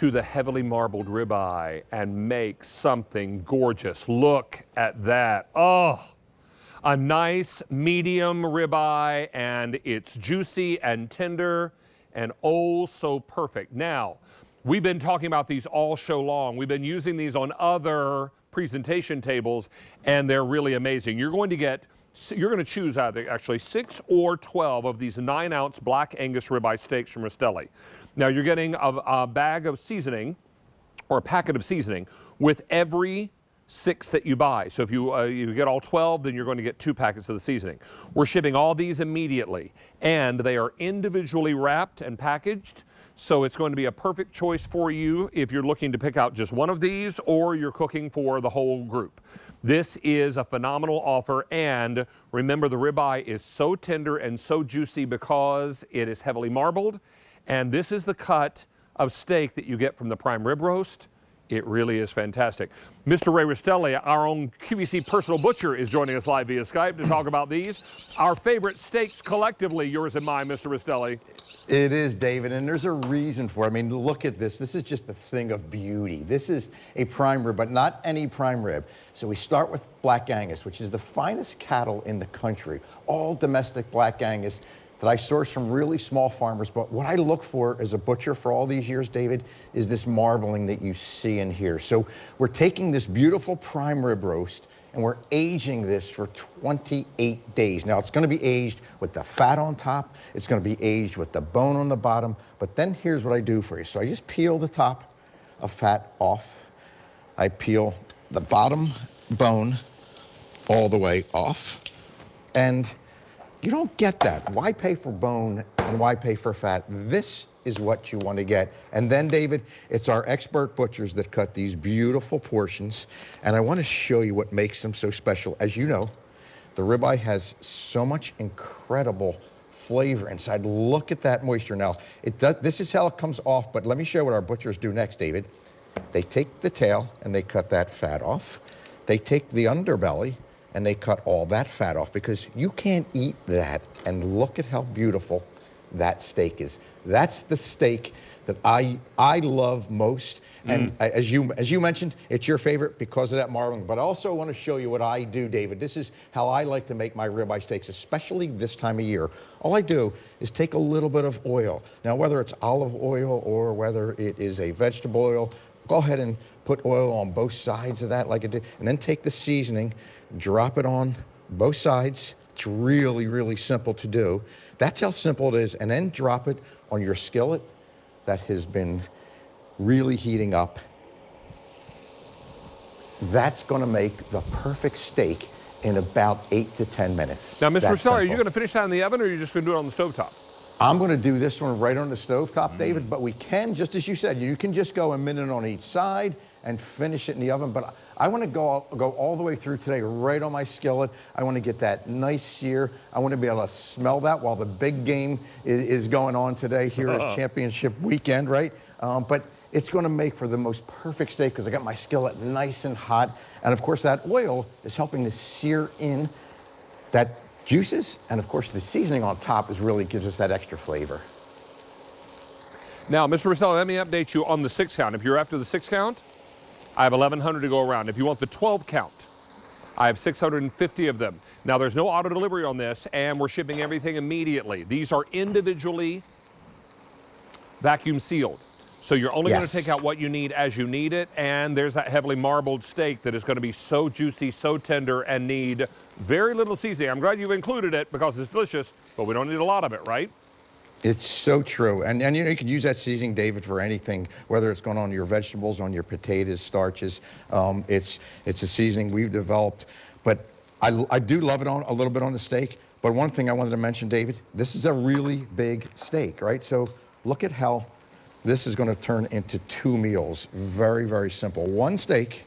to the heavily marbled ribeye and make something gorgeous. Look at that. Oh, a nice medium ribeye, and it's juicy and tender and oh so perfect. Now, we've been talking about these all show long. We've been using these on other presentation tables, and they're really amazing. You're going to choose either actually 6 or 12 of these 9-ounce black Angus ribeye steaks from Rastelli. Now you're getting a bag of seasoning or a packet of seasoning with every 6 that you buy. So if you get all 12, then you're going to get 2 packets of the seasoning. We're shipping all these immediately, and they are individually wrapped and packaged. So it's going to be a perfect choice for you if you're looking to pick out just one of these or you're cooking for the whole group. This is a phenomenal offer, and remember, the ribeye is so tender and so juicy because it is heavily marbled, and this is the cut of steak that you get from the prime rib roast. It really is fantastic. Mr. Ray Rastelli, our own QVC personal butcher, is joining us live via Skype to talk about these. Our favorite steaks collectively, yours and mine, Mr. Rastelli. It is, David, and there's a reason for it. I mean, look at this. This is just a thing of beauty. This is a prime rib, but not any prime rib. So we start with Black Angus, which is the finest cattle in the country. All domestic Black Angus that I source from really small farmers. But what I look for as a butcher for all these years, David, is this marbling that you see in here. So we're taking this beautiful prime rib roast and we're aging this for 28 days. Now, it's going to be aged with the fat on top. It's going to be aged with the bone on the bottom. But then here's what I do for you. So I just peel the top of fat off. I peel the bottom bone all the way off. And you don't get that. Why pay for bone and why pay for fat? This is what you want to get. And then, David, it's our expert butchers that cut these beautiful portions. And I want to show you what makes them so special. As you know, the ribeye has so much incredible flavor inside. Look at that moisture. Now, this is how it comes off, but let me show you what our butchers do next, David. They take the tail and they cut that fat off. They take the underbelly and they cut all that fat off because you can't eat that. And look at how beautiful that steak is. That's the steak that I love most. And as you mentioned, it's your favorite because of that marbling. But I also want to show you what I do, David. This is how I like to make my ribeye steaks, especially this time of year. All I do is take a little bit of oil. Now, whether it's olive oil or whether it is a vegetable oil, go ahead and put oil on both sides of that like it did. And then take the seasoning, drop it on both sides. It's really, really simple to do. That's how simple it is. And then drop it on your skillet that has been really heating up. That's going to make the perfect steak in about 8 to 10 minutes. Now, Mr. Rastelli, are you going to finish that in the oven, or are you just going to do it on the stovetop? I'm going to do this one right on the stovetop, David, but we can, just as you said, you can just go a minute on each side and finish it in the oven. But I want to go all the way through today right on my skillet. I want to get that nice sear. I want to be able to smell that while the big game is going on today. Here is championship weekend, right? But it's going to make for the most perfect steak because I got my skillet nice and hot. And of course, that oil is helping to sear in that juices. And of course, the seasoning on top really gives us that extra flavor. Now, Mr. Rastelli, let me update you on the 6 count. If you're after the 6 count, I have 1,100 to go around. If you want the 12 count, I have 650 of them. Now, there's no auto delivery on this, and we're shipping everything immediately. These are individually vacuum sealed. So you're only going to take out what you need as you need it, and there's that heavily marbled steak that is going to be so juicy, so tender, and need very little seasoning. I'm glad you've included it because it's delicious, but we don't need a lot of it, right? It's so true. And you know, you can use that seasoning, David, for anything, whether it's going on your vegetables, on your potatoes, starches. It's a seasoning we've developed. But I do love it on a little bit on the steak. But one thing I wanted to mention, David, this is a really big steak, right? So look at how this is going to turn into 2 meals. Very, very simple. One steak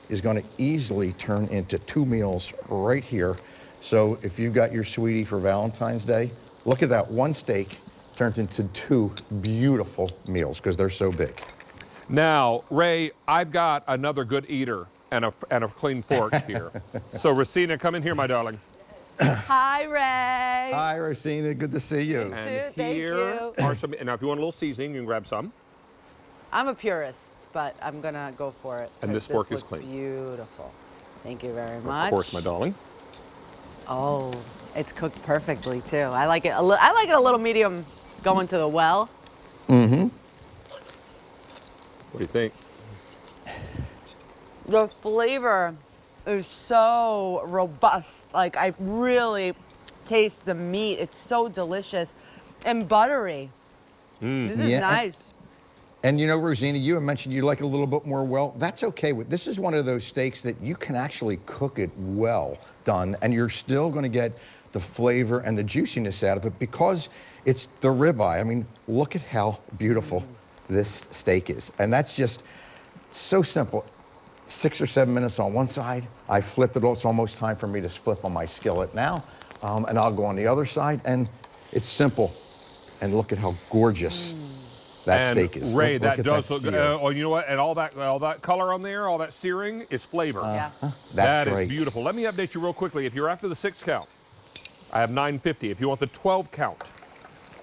is going to easily turn into 2 meals right here. So if you've got your sweetie for Valentine's Day, look at that. One steak turns into 2 beautiful meals because they're so big. Now, Ray, I've got another good eater and a clean fork here. So, Racina, come in here, my darling. Hi, Ray. Hi, Racina. Good to see you. And Thank here you. are some. Now, if you want a little seasoning, you can grab some. I'm a purist, but I'm gonna go for it. And 'cause this fork is looks clean. Beautiful. Thank you very much. Of course, my darling. Oh, it's cooked perfectly too. I like it. I like it a little medium, going to the well. Mm-hmm. What do you think? The flavor is so robust. Like, I really taste the meat. It's so delicious and buttery. This is Yeah, nice. And you know, Rosina, you had mentioned you like it a little bit more well. That's okay. This is one of those steaks that you can actually cook it well done, and you're still going to get the flavor and the juiciness out of it because it's the ribeye. I mean, look at how beautiful this steak is. And that's just so simple. 6 or 7 minutes on one side. I flipped it. It's almost time for me to flip on my skillet now. And I'll go on the other side. And it's simple. And look at how gorgeous that steak is. Ray, Look that at does that look sear. good. Oh, you know what? And all that color on there, all that searing is flavor. Yeah. That's That is right. beautiful. Let me update you real quickly. If you're after the 6 count, I have 950. If you want the 12 count,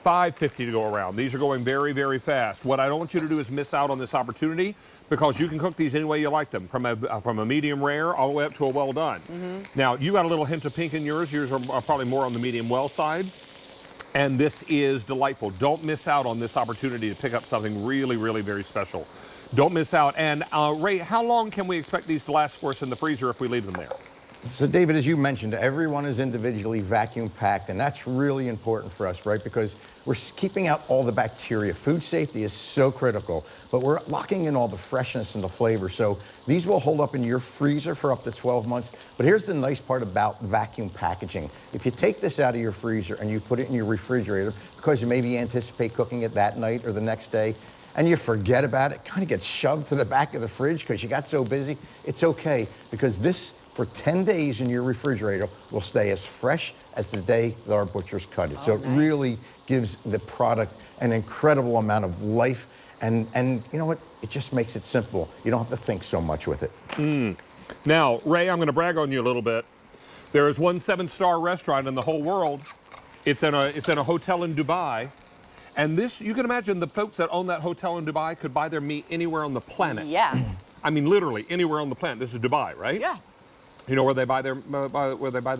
550 to go around. These are going very, very fast. What I don't want you to do is miss out on this opportunity because you can cook these any way you like them, from a medium rare all the way up to a well done. Now, you got a little hint of pink in yours. Yours are probably more on the medium well side. And this is delightful. Don't miss out on this opportunity to pick up something really, really very special. Don't miss out. And Ray, how long can we expect these to last for us in the freezer if we leave them there? So, David, as you mentioned, everyone is individually vacuum packed, and that's really important for us, right? Because we're keeping out all the bacteria. Food safety is so critical, but we're locking in all the freshness and the flavor. So these will hold up in your freezer for up to 12 months. But here's the nice part about vacuum packaging. If you take this out of your freezer and you put it in your refrigerator, because you maybe anticipate cooking it that night or the next day, and you forget about it, kind of gets shoved to the back of the fridge because you got so busy, it's okay, because this, for 10 days in your refrigerator, will stay as fresh as the day that our butchers cut it. So it really gives the product an incredible amount of life, and you know what? It just makes it simple. You don't have to think so much with it. Now, Ray, I'm going to brag on you a little bit. There is one 7-star restaurant in the whole world. It's in a hotel in Dubai. And this, you can imagine the folks that own that hotel in Dubai could buy their meat anywhere on the planet. Yeah. I mean, literally anywhere on the planet. This is Dubai, right? Yeah. You know where they buy their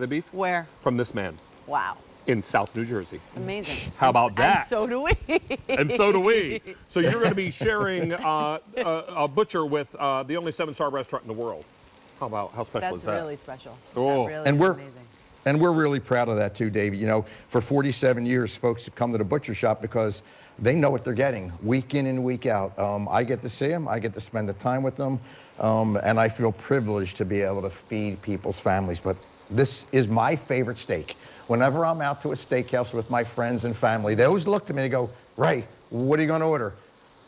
beef? Where? From this man Wow. in South New Jersey. Amazing. How about that? And so do we. And so do we. So you're going to be sharing a butcher with the only 7-star restaurant in the world. How special is that? That's really special. Oh. That really And is we're- amazing. And we're really proud of that too, David. You know, for 47 years, folks have come to the butcher shop because they know what they're getting week in and week out. I get to see them, I get to spend the time with them, and I feel privileged to be able to feed people's families. But this is my favorite steak. Whenever I'm out to a steakhouse with my friends and family, they always look to me and go, Ray, what are you going to order?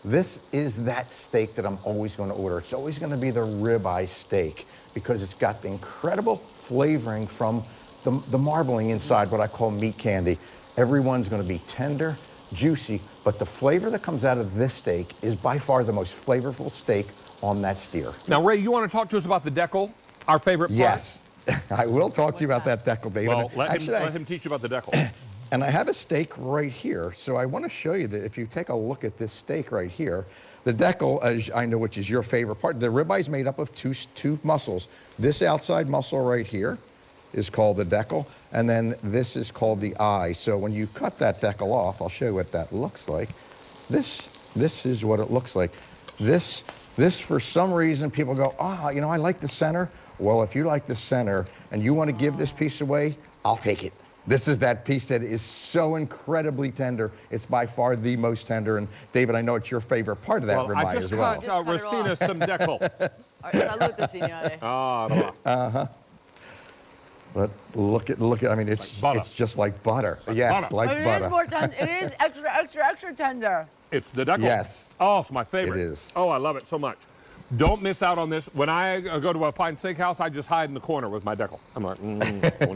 This is that steak that I'm always going to order. It's always going to be the ribeye steak because it's got the incredible flavoring from the marbling inside, what I call meat candy. Everyone's going to be tender, juicy, but the flavor that comes out of this steak is by far the most flavorful steak on that steer. Now, Ray, you want to talk to us about the decal, our favorite part? Yes, I will talk to you about that decal, David. Well, let Actually, him teach you about the decal. And I have a steak right here, so I want to show you that if you take a look at this steak right here, the decal, as I know, which is your favorite part, the ribeye is made up of two muscles. This outside muscle right here is called the decal, and then this is called the eye. So when you cut that decal off, I'll show you what that looks like. This is what it looks like. This for some reason people go, you know, I like the center. Well, if you like the center and you want to give this piece away, I'll take it. This is that piece that is so incredibly tender. It's by far the most tender. And David, I know it's your favorite part of that ribeye as well. I just cut Rosina some decal. Salute, signore. But look at, I mean, it's just like butter. Yes, butter. like butter. It is more tender. It is extra tender. It's the decal. Yes. Oh, it's my favorite. It is. Oh, I love it so much. Don't miss out on this. When I go to a fine steakhouse, I just hide in the corner with my decal. I'm like, don't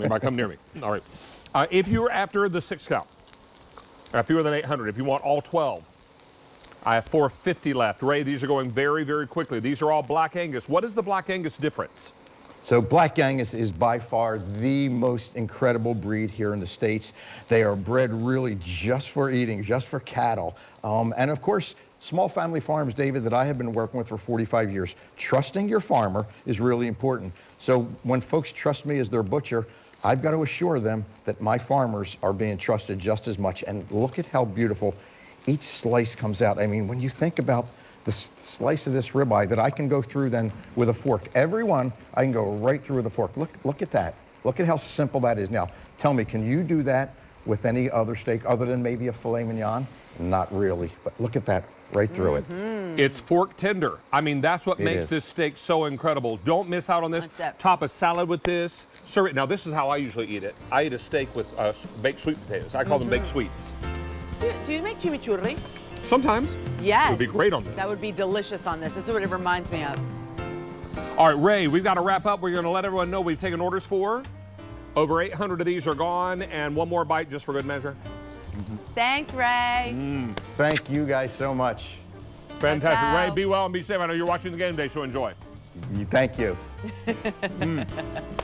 anybody come near me. All right. If you're after the 6 count, or fewer than 800, if you want all 12, I have 450 left. Ray, these are going very, very quickly. These are all Black Angus. What is the Black Angus difference? So Black Angus is by far the most incredible breed here in the States. They are bred really just for eating, just for cattle. And of course, small family farms, David, that I have been working with for 45 years. Trusting your farmer is really important. So when folks trust me as their butcher, I've got to assure them that my farmers are being trusted just as much. And look at how beautiful each slice comes out. I mean, when you think about the slice of this ribeye that I can go through then with a fork, every one I can go right through with a fork. Look at that. Look at how simple that is. Now, tell me, can you do that with any other steak other than maybe a filet mignon? Not really, but look at that, right through it. It's fork tender. I mean, that's what makes is. this steak so incredible. Don't miss out on this. That's it. Top a salad with this. Serve it. Now, this is how I usually eat it. I eat a steak with baked sweet potatoes. I call them baked sweets. Do you make chimichurri? Sometimes. Yes. It would be great on this. That would be delicious on this. That's what it reminds me of. All right, Ray, we've got to wrap up. We're going to let everyone know we've taken orders for. Over 800 of these are gone, and one more bite just for good measure. Thanks, Ray. Thank you guys so much. Fantastic. Ciao. Ray, be well and be safe. I know you're watching the Game Day, so enjoy. Thank you.